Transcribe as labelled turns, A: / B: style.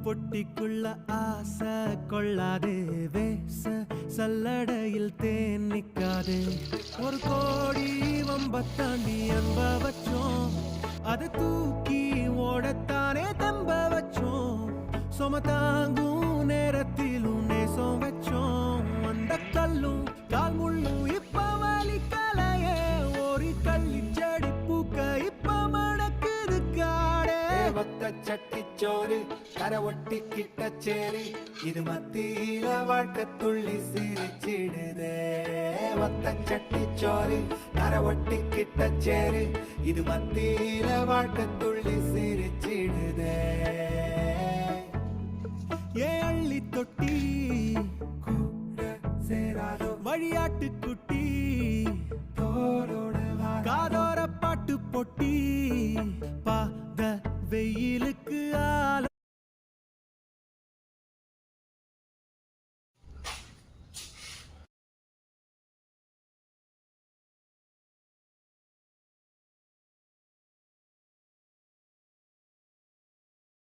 A: பொட்டிக்குள்ள ஆசை கொள்ளாதே வேச சல்லடையில் தேன் நிக்காதே ஒரு கோடி வம்பத்தாண்டி அன்ப வச்சோம் அது தூக்கி ஓடத்தானே தம்ப வச்சோம் சுமதாங்கும் நேரத்திலும் நேசம் வச்சோம் அந்த கல்லும் கால் முள்ளும் இப்ப வலிக்கலையே ஒரு கள்ளி செடி பூக்க இப்ப மணக்குது காடே
B: ஒத்த சட்டி சோறு கரை ஒட்டி கிட்ட சேரி இது மத்தியில வாழ்க்கை துள்ளி சிரிச்சிடுதே ஒத்த சட்டி சோறு கரை ஒட்டி கிட்ட சேரி இது மத்தியில வாழ்க்கை துள்ளி சிரிச்சிடுதே